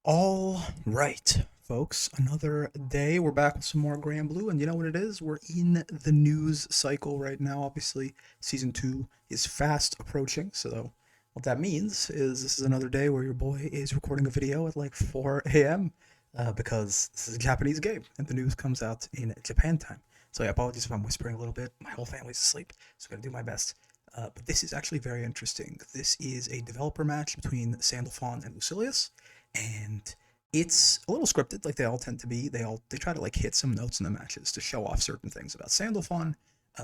All right, folks, another day. We're back with some more Grand Blue, and you know what it is? We're in the news cycle right now. Obviously, season 2 is fast approaching, so what that means is this is another day where your boy is recording a video at like 4 a.m. Because this is a Japanese game, and the news comes out in Japan time. So yeah, apologies if I'm whispering a little bit. My whole family's asleep, so I'm gonna do my best. But this is actually very interesting. This is a developer match between Sandalphon and Lucilius, and it's a little scripted, like they all tend to be. They try to like hit some notes in the matches to show off certain things about Sandalphon.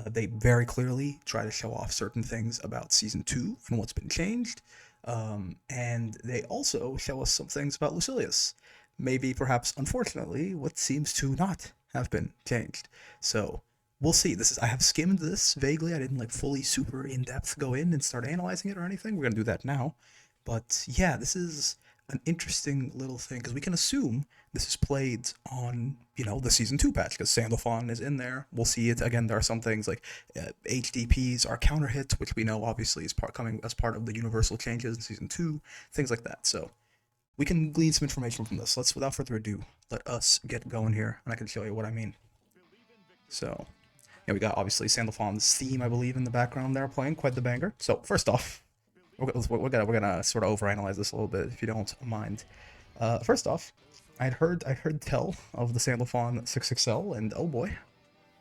They very clearly try to show off certain things about season 2 and what's been changed. And they also show us some things about Lucilius. Maybe, perhaps, unfortunately, what seems to not have been changed. So we'll see. I have skimmed this vaguely. I didn't like fully super in depth go in and start analyzing it or anything. We're gonna do that now. But yeah, this is an interesting little thing because we can assume this is played on the season 2 patch because Sandalphon is in there. We'll see it again. There are some things like HDPs are counter hits, which we know obviously is coming as part of the universal changes in season 2, things like that. So we can glean some information from this. Let's, without further ado, let us get going here, and I can show you what I mean. So yeah, we got obviously Sandalphon's theme, I believe, in the background there playing, quite the banger. So first off, we're gonna sort of overanalyze this a little bit if you don't mind. First off, I heard tell of the Sandalphon 6XL, and oh boy,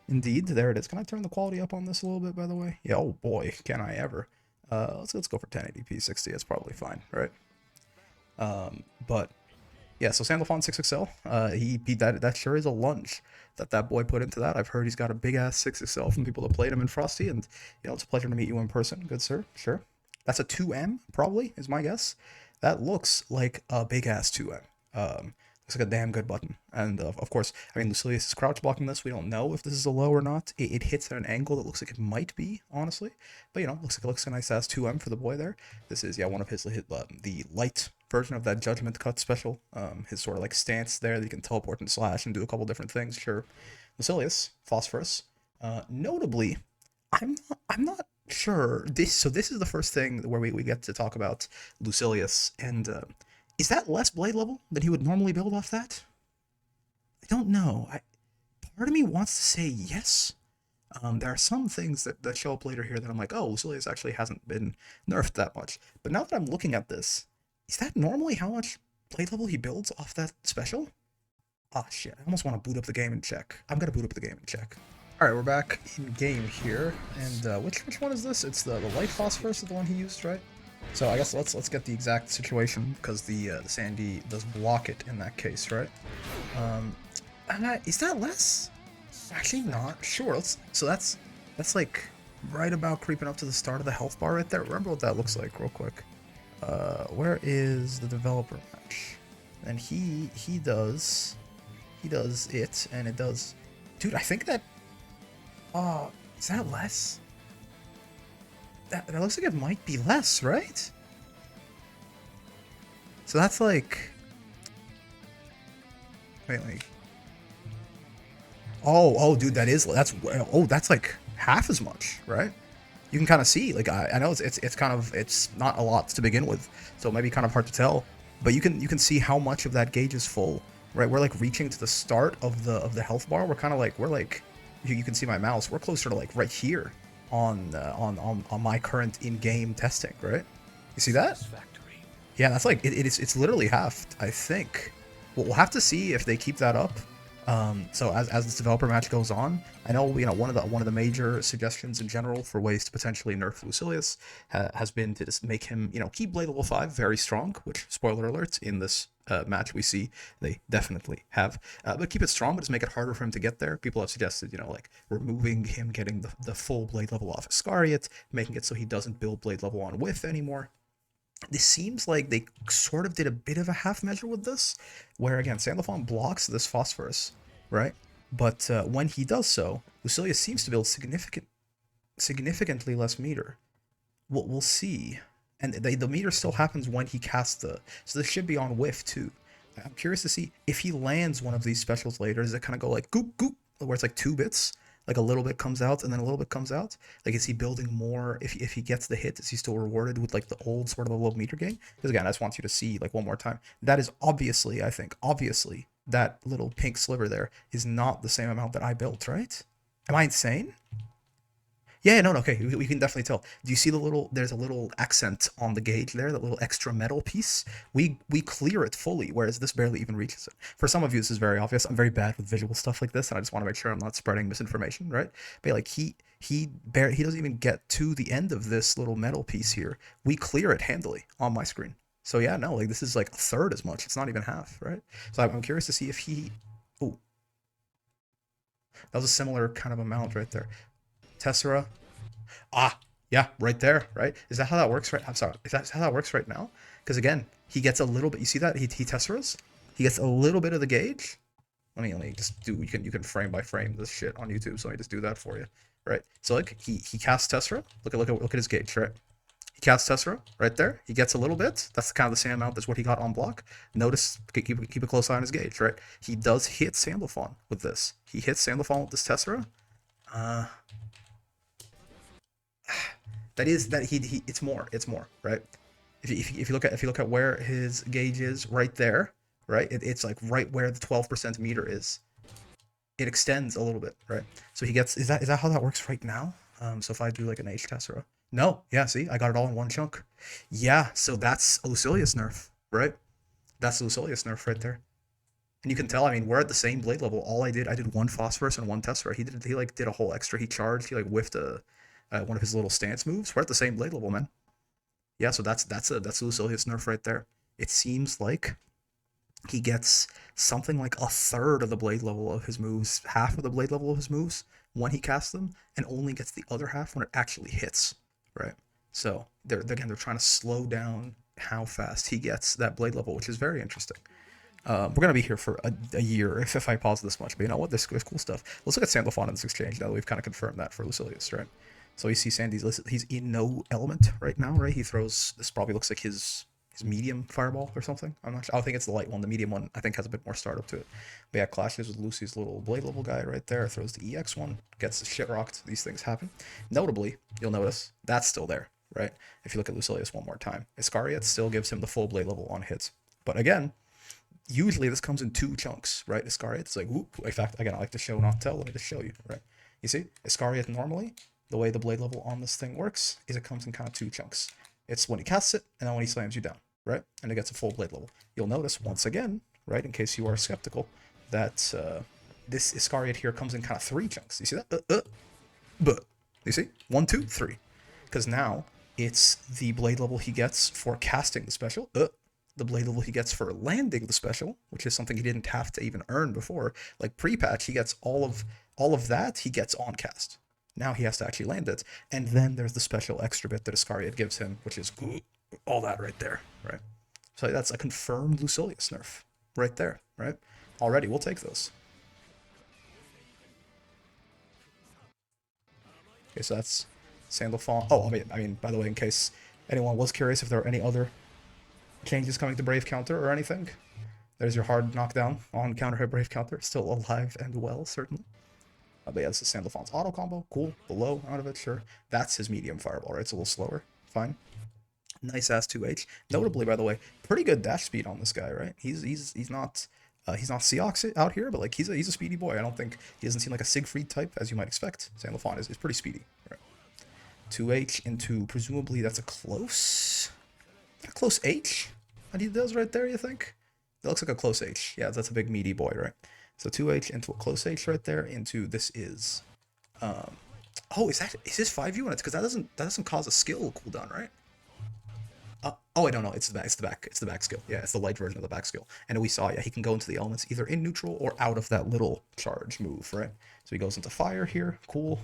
indeed, there it is. Can I turn the quality up on this a little bit, by the way? Yeah, oh boy, can I ever. Let's go for 1080p 60. That's probably fine, right? But yeah, so Sandalphon 6XL, he beat that sure is a lunge that boy put into that. I've heard he's got a big ass 6XL from people that played him in Frosty, and it's a pleasure to meet you in person, good sir. Sure. That's a 2M, probably, is my guess. That looks like a big ass 2M. Looks like a damn good button. And of course, I mean, Lucilius is crouch blocking this. We don't know if this is a low or not. It hits at an angle that looks like it might be, honestly. But looks like a nice ass 2M for the boy there. This is, yeah, one of his the light version of that Judgment Cut special. His sort of like stance there that you can teleport and slash and do a couple different things. Sure. Lucilius, Phosphorus. Notably, I'm not sure. This is the first thing where we get to talk about Lucilius, and is that less blade level than he would normally build off that? I don't know. Part of me wants to say yes. There are some things that show up later here that I'm like, oh, Lucilius actually hasn't been nerfed that much. But now that I'm looking at this, is that normally how much blade level he builds off that special? Ah, shit. I almost want to boot up the game and check. I'm gonna boot up the game and check. All right, we're back in game here, and which one is this? It's the light phosphorus is the one he used, right? So I guess let's get the exact situation because the Sandy does block it in that case, right? Um, is that less? Actually, not sure. So that's like right about creeping up to the start of the health bar right there. Remember what that looks like, real quick. Where is the developer match? And he does it, and it does. Dude, I think that. Is that less? That looks like it might be less, right? So that's like. Wait, like. Oh, dude, that's like half as much, right? You can kind of see, like, I know it's not a lot to begin with, so it might be kind of hard to tell, but you can see how much of that gauge is full, right? We're like reaching to the start of the health bar. We're like you can see my mouse. We're closer to like right here on my current in-game testing, right? You see that? Yeah, that's like it's literally half, I think. We'll have to see if they keep that up. So as this developer match goes on, I know one of the major suggestions in general for ways to potentially nerf Lucilius has been to just make him keep Blade Level 5 very strong, which, spoiler alert, in this match we see they definitely have, but keep it strong, but just make it harder for him to get there. People have suggested like removing him getting the full Blade level off Iscariot, making it so he doesn't build Blade level on Whiff anymore. This seems like they sort of did a bit of a half measure with this, where again Sandalphon blocks this phosphorus, right? But when he does so, Lucilius seems to build significantly less meter. We'll see, and the meter still happens when he casts so this should be on whiff too. I'm curious to see if he lands one of these specials later. Does it kind of go like goop goop, where it's like 2 bits, Like a little bit comes out and then a little bit comes out. Like is he building more? If he gets the hit, is he still rewarded with like the old sort of a low meter gain? Because again, I just want you to see like one more time. That is obviously, I think, obviously that little pink sliver there is not the same amount that I built, right? Am I insane? Yeah, no, no, okay, we can definitely tell. Do you see the little? There's a little accent on the gauge there, that little extra metal piece. We clear it fully, whereas this barely even reaches it. For some of you, this is very obvious. I'm very bad with visual stuff like this, and I just want to make sure I'm not spreading misinformation, right? But like he doesn't even get to the end of this little metal piece here. We clear it handily on my screen. So yeah, no, like this is like a third as much. It's not even half, right? So I'm curious to see if he. Oh, that was a similar kind of amount right there. Tessera. Ah, yeah, right there, right? Is that how that works? Right? I'm sorry. Is that how that works right now? Because again, he gets a little bit. You see that he tesseras? He gets a little bit of the gauge. Let me just do. You can frame by frame this shit on YouTube. So let me just do that for you, right? So like he casts tessera. Look at his gauge, right? He casts tessera right there. He gets a little bit. That's kind of the same amount as what he got on block. Notice, keep a close eye on his gauge, right? He does hit Sandalphon with this. He hits Sandalphon with this tessera. Uh, that is that he it's more right. If you look at where his gauge is right there, right, it's like right where the 12% meter is. It extends a little bit, right? So he gets, is that how that works right now? So if I do like an H tessera, no, yeah, see, I got it all in one chunk. Yeah, so that's a Lucilius nerf, right? That's a Lucilius nerf right there. And you can tell, I mean, we're at the same blade level. I did one phosphorus and one tessera. He did a whole extra. He charged. He like whiffed one of his little stance moves. We're at the same blade level, man. Yeah, so that's a Lucilius nerf right there. It seems like he gets something like a third of the blade level of his moves, half of the blade level of his moves when he casts them, and only gets the other half when it actually hits, right? So they're trying to slow down how fast he gets that blade level, which is very interesting. We're gonna be here for a year if I pause this much, but you know what? There's cool stuff. Let's look at Sandalphon in this exchange now that we've kind of confirmed that for Lucilius, right? So you see Sandy's he's in no element right now, right? He throws, this probably looks like his medium fireball or something. I'm not sure. I think it's the light one. The medium one I think has a bit more startup to it. But yeah, clashes with Lucy's little blade level guy right there. Throws the EX one, gets the shit rocked. These things happen. Notably, you'll notice that's still there, right? If you look at Lucilius one more time, Iscariot still gives him the full blade level on hits. But again, usually this comes in two chunks, right? Iscariot, it's like, whoop. In fact, again, I like to show, not tell. Let me just show you, right? You see, Iscariot normally, the way the blade level on this thing works is it comes in kind of two chunks. It's when he casts it, and then when he slams you down, right? And it gets a full blade level. You'll notice, once again, right, in case you are skeptical, that this Iscariot here comes in kind of three chunks. You see that? But you see? 1, 2, 3. Because now it's the blade level he gets for casting the special, the blade level he gets for landing the special, which is something he didn't have to even earn before. Like pre-patch, he gets all of that he gets on cast. Now he has to actually land it. And then there's the special extra bit that Iscariot gives him, which is all that right there, right? So that's a confirmed Lucilius nerf right there, right? Already, we'll take those. Okay, so that's Sandalphon. Oh, I mean, by the way, in case anyone was curious if there are any other changes coming to Brave Counter or anything, there's your hard knockdown on counter hit Brave Counter. Still alive and well, certainly. But yeah, this is Sandalphon's auto combo. Cool. Below, out of it, sure. That's his medium fireball, right? It's a little slower. Fine. Nice ass 2H. Notably, by the way, pretty good dash speed on this guy, right? He's not Seox out here, but like he's a speedy boy. I don't think he doesn't seem like a Siegfried type as you might expect. Sandalphon is pretty speedy. Right. 2H into presumably that's a close H. And he does right there, you think? That looks like a close H. Yeah, that's a big meaty boy, right? So 2H into a close H right there. Into this is, oh, is this 5 units? Because that doesn't cause a skill cooldown, right? Oh, I don't know. It's the back skill. Yeah, it's the light version of the back skill. And we saw, yeah, he can go into the elements either in neutral or out of that little charge move, right? So he goes into fire here. Cool.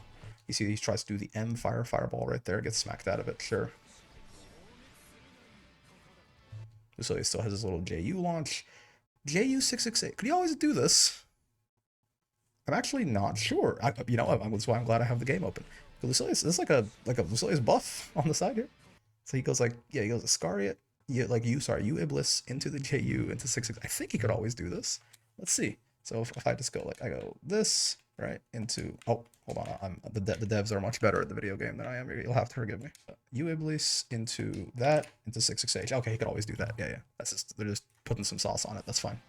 You see, he tries to do the M fireball right there. Gets smacked out of it. Sure. So he still has his little JU launch. JU668. Could he always do this? I'm actually not sure. That's why I'm glad I have the game open. Lucilius, this is like a Lucilius buff on the side here. So he goes like, yeah, he goes Iscariot, you Iblis into the JU into 6-6. I think he could always do this. Let's see. So if I just go like, I go this, right, into, oh, hold on, the devs are much better at the video game than I am. You'll have to forgive me. Iblis into that, into 6/6H. Okay, he could always do that. Yeah, yeah. That's just, they're just putting some sauce on it. That's fine.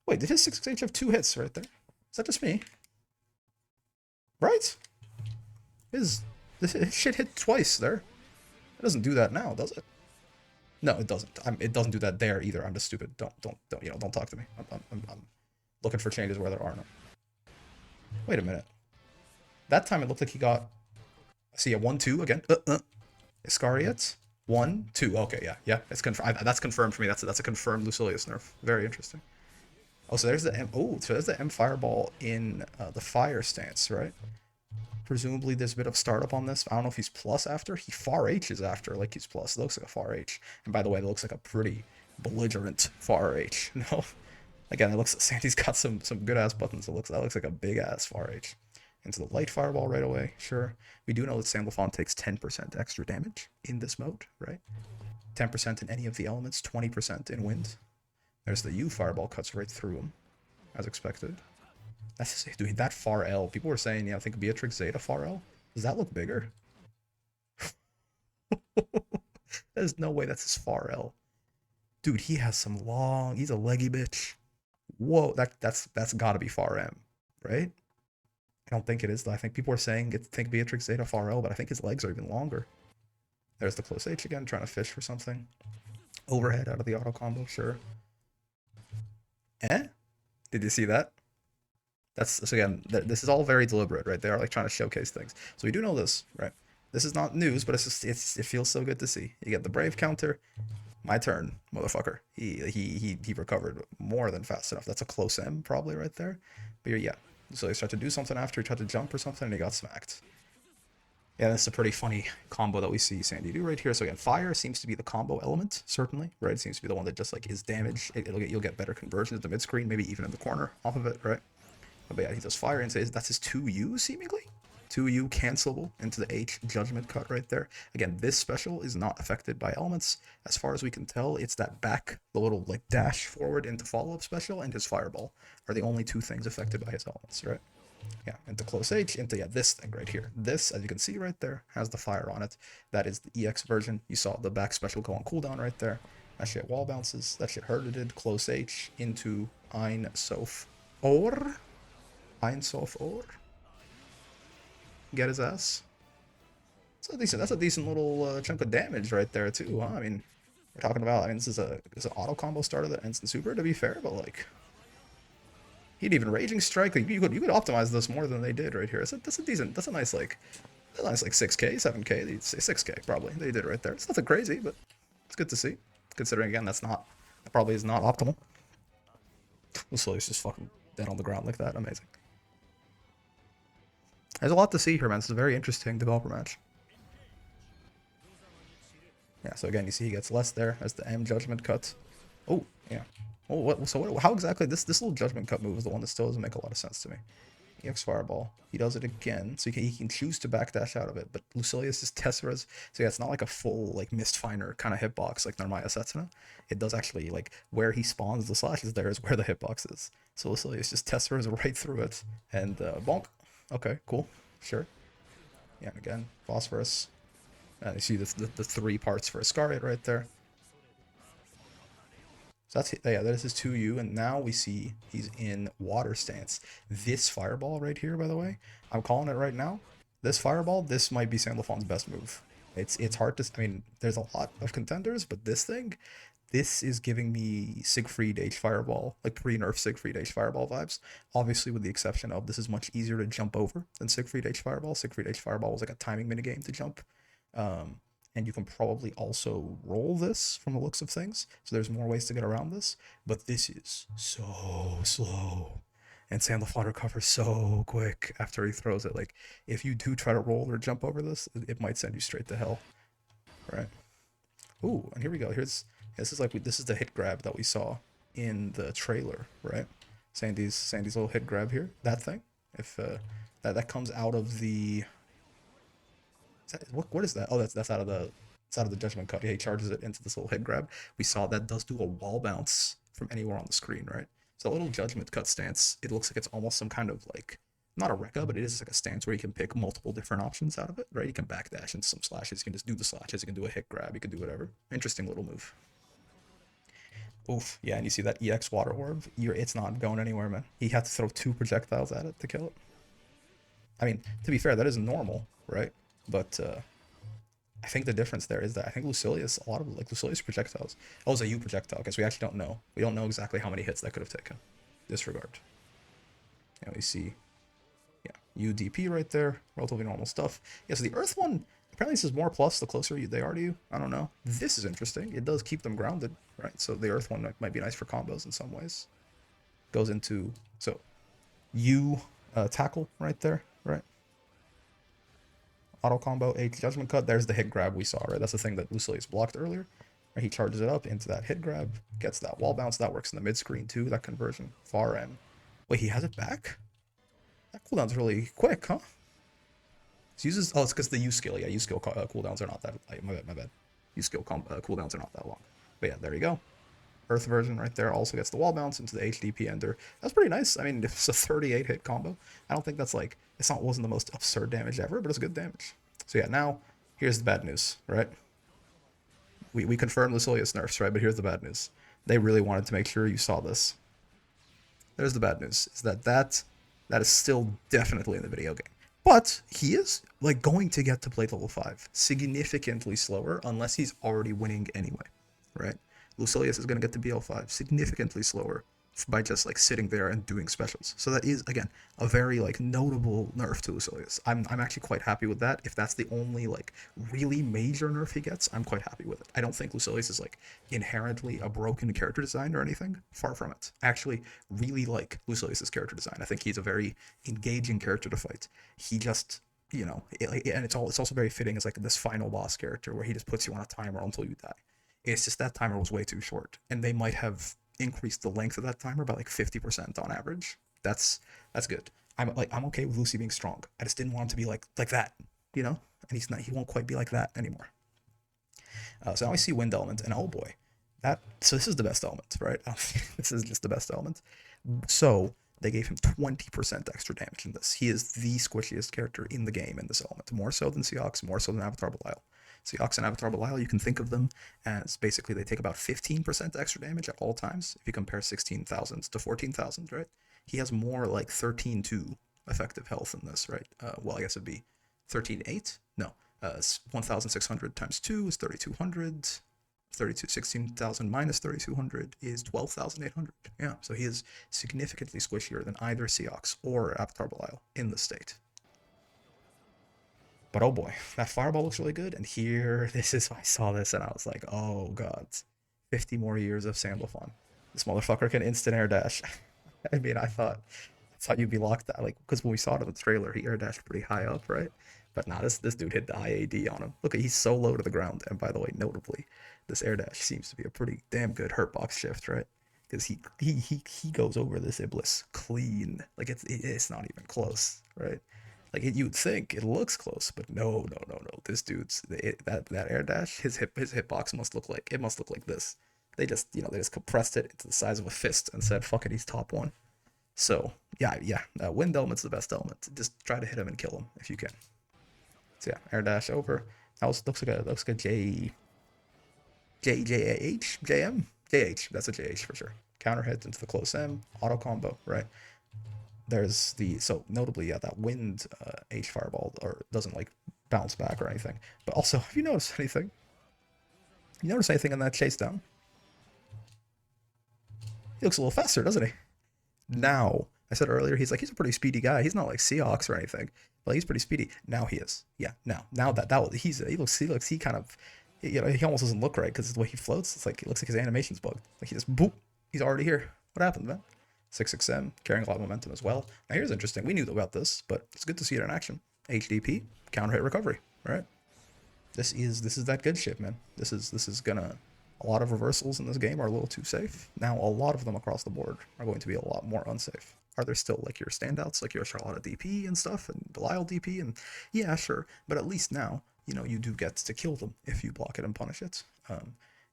Wait, did his 6/6H have 2 hits right there? Is that just me? Right? His shit hit twice there. It doesn't do that now, does it? No, it doesn't. It doesn't do that there either. I'm just stupid. Don't don't talk to me. I'm looking for changes where there are none. Wait a minute. That time it looked like he got. See a 1-2 again. Iscariot 1-2. Okay, yeah. It's confirmed. That's confirmed for me. That's a confirmed Lucilius nerf. Very interesting. Oh, so there's the M. Oh, so there's the M fireball in the fire stance, right? Presumably there's a bit of startup on this. I don't know if he's plus after. He far H is after, like he's plus. It looks like a far H. And by the way, it looks like a pretty belligerent far H. No, again, it looks. Sandy's got some good ass buttons. That looks like a big ass far H. Into the light fireball right away. Sure, we do know that Sandalphon takes 10% extra damage in this mode, right? 10% in any of the elements, 20% in wind. There's the U fireball, cuts right through him, as expected. That's just, dude, that far L. People were saying, yeah, I think Beatrix Zeta far L. Does that look bigger? There's no way that's his far L. Dude, he has some long. He's a leggy bitch. Whoa, that's gotta be far M, right? I don't think it is though. I think people are saying think Beatrix Zeta far L, but I think his legs are even longer. There's the close H again, trying to fish for something. Overhead out of the auto combo, sure. Eh? Did you see that? That's, so again, this is all very deliberate, right? They are like trying to showcase things. So we do know this, right? This is not news, but it feels so good to see. You get the Brave counter. My turn, motherfucker. He recovered more than fast enough. That's a close M probably right there. But yeah. So he tried to do something after, he tried to jump or something, and he got smacked. Yeah, that's a pretty funny combo that we see Sandy do right here. So again, fire seems to be the combo element, certainly, right? It seems to be the one that just like is damage. You'll get better conversions at the mid screen, maybe even in the corner off of it, right? But yeah, he does fire and says that's his 2U seemingly. 2U cancelable into the H judgment cut right there. Again, this special is not affected by elements. As far as we can tell, it's that back, the little like dash forward into follow-up special and his fireball are the only 2 things affected by his elements, right? Yeah, into close H, into this thing right here. This, as you can see right there, has the fire on it. That is the EX version. You saw the back special go on cooldown right there. That shit wall bounces. That shit hurted. Close H into Ein Sof Or. Ein Sof Or. Get his ass. That's a decent little chunk of damage right there too, huh? I mean, we're talking about, this is an auto combo starter that ends in super, to be fair, but like, he'd even Raging Strike. Like, you could optimize this more than they did right here. That's a nice like 6K, 7K, 6K probably they did right there. It's nothing crazy, but it's good to see. Considering again, that probably is not optimal. Lucilius just fucking dead on the ground like that. Amazing. There's a lot to see here, man. This is a very interesting developer match. Yeah, so again, you see he gets less there as the M judgment cut. Oh, yeah. Oh, what? So what? How exactly this little judgment cut move is the one that still doesn't make a lot of sense to me. EX fireball. He does it again, so he can choose to backdash out of it. But Lucilius is Tessera's, so yeah, it's not like a full like Mistfinder kind of hitbox like Narmaya Setsuna. It does actually like where he spawns the slashes there is where the hitbox is. So Lucilius just Tessera's right through it and bonk. Okay, cool, sure. Yeah, and again, phosphorus. You see the 3 parts for Iscariot right there. So that's, yeah, that is his 2U, and now we see he's in water stance. This fireball right here, by the way, I'm calling it right now. This fireball, this might be Sandalphon's best move. It's hard to, I mean, there's a lot of contenders, but this is giving me Siegfried H Fireball, like pre-nerf Siegfried H Fireball vibes. Obviously, with the exception of this is much easier to jump over than Siegfried H Fireball. Siegfried H Fireball was like a timing minigame to jump. And you can probably also roll this from the looks of things. So there's more ways to get around this. But this is so slow. And Sandalphon recovers so quick after he throws it. Like, if you do try to roll or jump over this, it might send you straight to hell. Right? Ooh, and here we go. This is the hit grab that we saw in the trailer, right? Sandy's little hit grab here. That thing. If that comes out of the... What is that? Oh, that's out of the judgment cut. Yeah, he charges it into this little head grab. We saw that does do a wall bounce from anywhere on the screen, right? So a little judgment cut stance. It looks like it's almost some kind of like not a Rekka, but it is like a stance where you can pick multiple different options out of it, right? You can backdash into some slashes, you can just do the slashes, you can do a hit grab, you can do whatever. Interesting little move. Oof, yeah, and you see that EX water orb? It's not going anywhere, man. He had to throw 2 projectiles at it to kill it. I mean, to be fair, that is normal, right? But I think the difference there is that I think Lucilius, a lot of like Lucilius projectiles. Oh, it's a U projectile because we actually don't know. We don't know exactly how many hits that could have taken. Disregard. Yeah, we see, yeah, UDP right there, relatively normal stuff. Yeah, so the Earth one, apparently this is more plus the closer they are to you. I don't know. This is interesting. It does keep them grounded, right? So the Earth one might be nice for combos in some ways. Goes into, so U tackle right there, right? Auto combo, H judgment cut. There's the hit grab we saw, right? That's the thing that Lucilius blocked earlier. Right? He charges it up into that hit grab, gets that wall bounce. That works in the mid screen too, that conversion. Far end. Wait, he has it back? That cooldown's really quick, huh? He uses, oh, it's because the U skill. Yeah, U skill cooldowns are not that, my bad. U skill cooldowns are not that long. But yeah, there you go. Earth version right there also gets the wall bounce into the HDP ender. That's pretty nice. I mean, it's a 38 hit combo. I don't think that's like, wasn't the most absurd damage ever, but it's good damage. So yeah, now here's the bad news, right? We confirmed Lucilius nerfs, right? But here's the bad news. They really wanted to make sure you saw this. There's the bad news, is that is still definitely in the video game. But he is like going to get to play level 5 significantly slower unless he's already winning anyway, right? Lucilius is going to get to BL5 significantly slower by just like sitting there and doing specials. So that is again a very like notable nerf to Lucilius. I'm actually quite happy with that. If that's the only like really major nerf he gets, I'm quite happy with it. I don't think Lucilius is like inherently a broken character design or anything. Far from it. I actually really like Lucilius's character design. I think he's a very engaging character to fight. He just and it's also very fitting as like this final boss character where he just puts you on a timer until you die. It's just that timer was way too short, and they might have increased the length of that timer by like 50% on average. That's good. I'm okay with Lucy being strong. I just didn't want him to be like that, and he's not. He won't quite be like that anymore. So now I see wind element, and oh boy, so this is the best element, right? This is just the best element. So they gave him 20% extra damage in this. He is the squishiest character in the game in this element, more so than Seox, more so than Avatar Belial. Seox and Avatar Belial, you can think of them as basically they take about 15% extra damage at all times. If you compare 16,000 to 14,000, right? He has more like 13.2 effective health in this, right? Well, I guess it'd be 13.8? No. 1,600 times 2 is 3,200. 16,000 minus 3,200 is 12,800. Yeah, so he is significantly squishier than either Seox or Avatar Belial in the state. But oh boy, that fireball looks really good. And here, I saw this and I was like, oh god, 50 more years of Sandalphon. This motherfucker can instant air dash. I mean, I thought you'd be locked out, like, because when we saw it in the trailer, he air dashed pretty high up, right? But nah, this dude hit the IAD on him. Look, he's so low to the ground. And by the way, notably, this air dash seems to be a pretty damn good hurt box shift, right? Because he goes over this Iblis clean. Like it's not even close, right? Like you'd think it looks close, but no. This dude's that air dash, his hitbox must look like this. They just compressed it into the size of a fist and said, "Fuck it, he's top 1." So yeah. Wind element's the best element. Just try to hit him and kill him if you can. So yeah, air dash over. That looks like a JH. That's a JH for sure. Counter hit into the close M, auto combo, right? There's so notably, yeah, that wind H fireball or doesn't like bounce back or anything. But also, have you noticed anything? You notice anything in that chase down? He looks a little faster, doesn't he? Now, I said earlier, he's a pretty speedy guy. He's not like Seox or anything, but he's pretty speedy. Now he is. Yeah, now that he kind of, he almost doesn't look right because the way he floats, it looks like his animation's bugged. Like he just boop, he's already here. What happened, man? 6XM, carrying a lot of momentum as well. Now here's interesting. We knew about this, but it's good to see it in action. HDP, counter hit recovery, right? This is that good shit, man. This is gonna, a lot of reversals in this game are a little too safe. Now a lot of them across the board are going to be a lot more unsafe. Are there still like your standouts, like your Charlotta DP and stuff, and Belial DP, and yeah, sure, but at least now, you do get to kill them if you block it and punish it.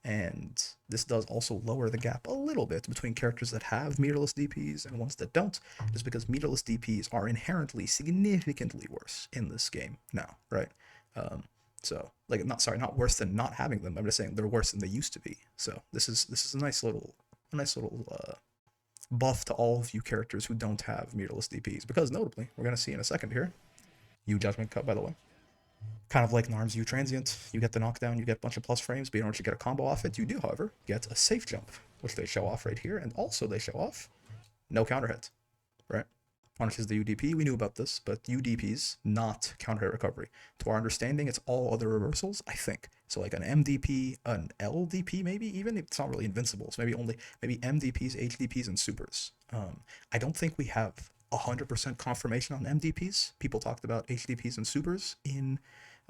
And this does also lower the gap a little bit between characters that have meterless DPs and ones that don't, just because meterless DPs are inherently significantly worse in this game now, right? Um, so, like, not worse than not having them. I'm just saying they're worse than they used to be. So this is a nice little buff to all of you characters who don't have meterless DPs, because notably, we're gonna see in a second here, you Judgment Cut, by the way, kind of like Narm's U Transient. You get the knockdown, you get a bunch of plus frames, but in order to get a combo off it, you do, however, get a safe jump, which they show off right here, and also they show off no counter hit, right? Punishes the UDP, we knew about this, but UDPs, not counter hit recovery. To our understanding, it's all other reversals, I think. So like an MDP, an LDP maybe even, it's not really invincible, so maybe MDPs, HDPs, and supers. I don't think we have 100% confirmation on MDPs. People talked about HDPs and supers in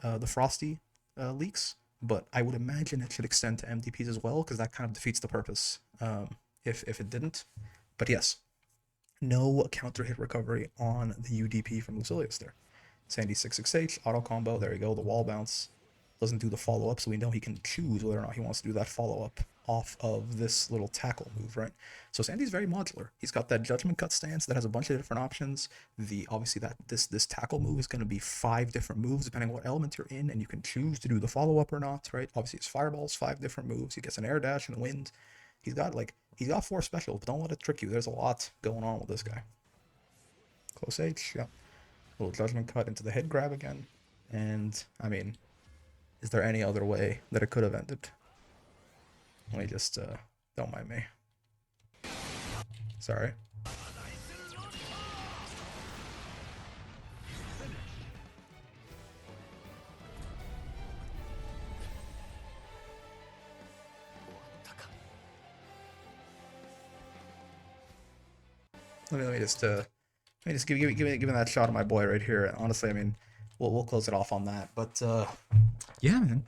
the Frosty leaks, but I would imagine it should extend to MDPs as well, because that kind of defeats the purpose if it didn't. But yes, no counter hit recovery on the UDP from Lucilius there. Sandy 66H, auto combo, there you go, the wall bounce. Doesn't do the follow up, so we know he can choose whether or not he wants to do that follow up off of this little tackle move, right? So Sandy's very modular. He's got that Judgment Cut stance that has a bunch of different options. Obviously that this tackle move is going to be 5 different moves depending on what element you're in, and you can choose to do the follow up or not, right? Obviously his fireballs 5 different moves. He gets an air dash in the wind. He's got 4 specials, but don't let it trick you. There's a lot going on with this guy. Close H, yeah. Little Judgment Cut into the head grab again, and I mean, is there any other way that it could have ended? Let me just, don't mind me. Sorry. Let me just give that shot of my boy right here. Honestly, I mean, we'll close it off on that. But yeah, man,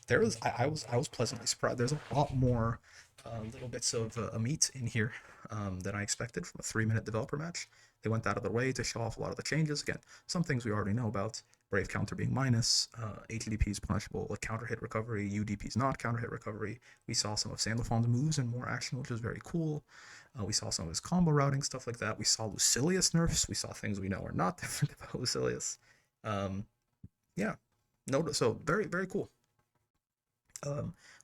I was pleasantly surprised. There's a lot more little bits of meat in here than I expected from a 3-minute developer match. They went out of their way to show off a lot of the changes. Again, some things we already know about. Brave counter being minus, HDP is punishable, like counter hit recovery, UDP is not counter hit recovery. We saw some of Sandalphon's moves and more action, which was very cool. We saw some of his combo routing, stuff like that. We saw Lucilius nerfs. We saw things we know are not different about Lucilius. Yeah, no, so very, very cool.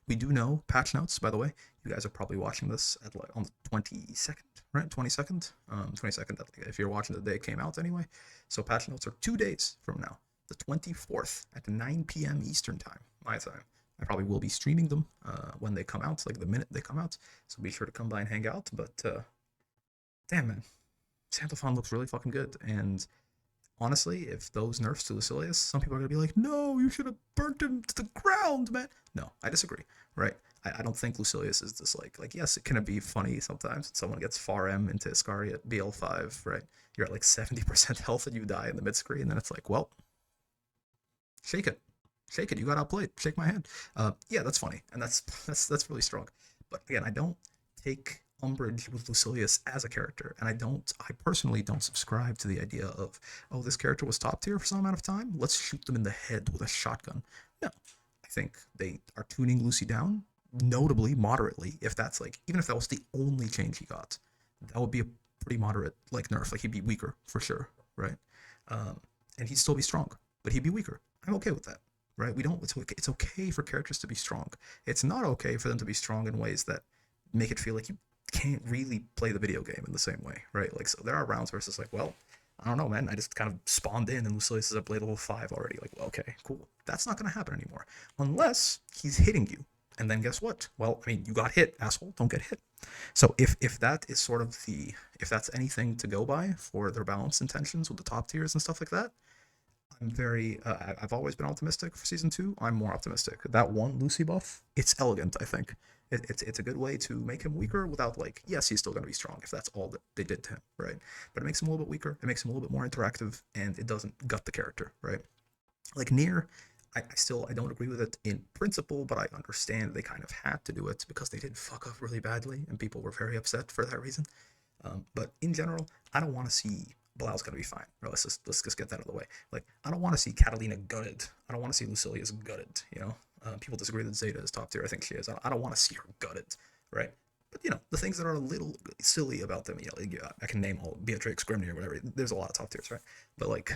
We do know patch notes, by the way. You guys are probably watching this at like on the 22nd, right? 22nd? 22nd, if you're watching the day it came out anyway. So patch notes are 2 days from now, the 24th at 9 p.m. Eastern time, my time. I probably will be streaming them when they come out, like the minute they come out. So be sure to come by and hang out. But damn, man, Sandalphon looks really fucking good. And honestly, if those nerfs to Lucilius, some people are gonna be like, no, you should have burnt him to the ground, man. No, I disagree, right? I don't think Lucilius is just like yes, it can be funny sometimes when someone gets far M into Iscari at BL5, right? You're at like 70% health and you die in the mid screen, and then it's like, well, shake it. Shake it, you got outplayed. Shake my hand. Yeah, that's funny, and that's really strong. But again, I don't take umbrage with Lucilius as a character, and I personally don't subscribe to the idea of, oh, this character was top tier for some amount of time, let's shoot them in the head with a shotgun. No, I think they are tuning Lucy down, notably moderately. If that's like, even if that was the only change he got, that would be a pretty moderate like nerf. Like he'd be weaker for sure, right? And he'd still be strong, but he'd be weaker. I'm okay with that, right? It's okay for characters to be strong. It's not okay for them to be strong in ways that make it feel like you can't really play the video game in the same way, right? Like, so there are rounds where it's just like, well, I don't know, man. I just kind of spawned in and Lucilius is at blade level 5 already. Like, well, okay, cool. That's not going to happen anymore. Unless he's hitting you. And then guess what? Well, I mean, you got hit, asshole. Don't get hit. So if that is sort of if that's anything to go by for their balanced intentions with the top tiers and stuff like that, I've always been optimistic for season 2. I'm more optimistic. That one Lucy buff, it's elegant, I think. It's a good way to make him weaker without, like, yes, he's still going to be strong if that's all that they did to him, right? But it makes him a little bit weaker. It makes him a little bit more interactive, and it doesn't gut the character, right? Like Nier, I don't agree with it in principle, but I understand they kind of had to do it because they did fuck up really badly, and people were very upset for that reason. But in general, I don't want to see Bilal's gonna be fine. Right, let's just get that out of the way. Like, I don't want to see Catalina gutted. I don't want to see Lucilius gutted. You know, People disagree that Zeta is top tier. I think she is. I don't want to see her gutted, right? But the things that are a little silly about them, I can name all Beatrix, Grimnir, or whatever. There's a lot of top tiers, right? But like,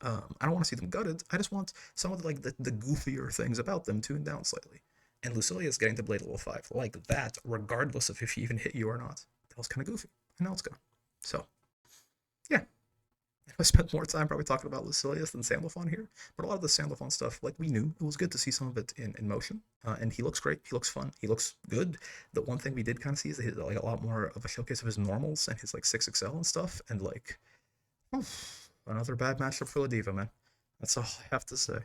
I don't want to see them gutted. I just want some of the goofier things about them tuned down slightly. And Lucilius getting to Blade level 5 like that, regardless of if he even hit you or not, that was kind of goofy. I know it's gonna. So yeah, I spent more time probably talking about Lucilius than Sandalphon here, but a lot of the Sandalphon stuff, like we knew, it was good to see some of it in motion. And he looks great. He looks fun. He looks good. The one thing we did kind of see is that he's like a lot more of a showcase of his normals and his like 6XL and stuff. And like, another bad matchup for Ladiva, man. That's all I have to say.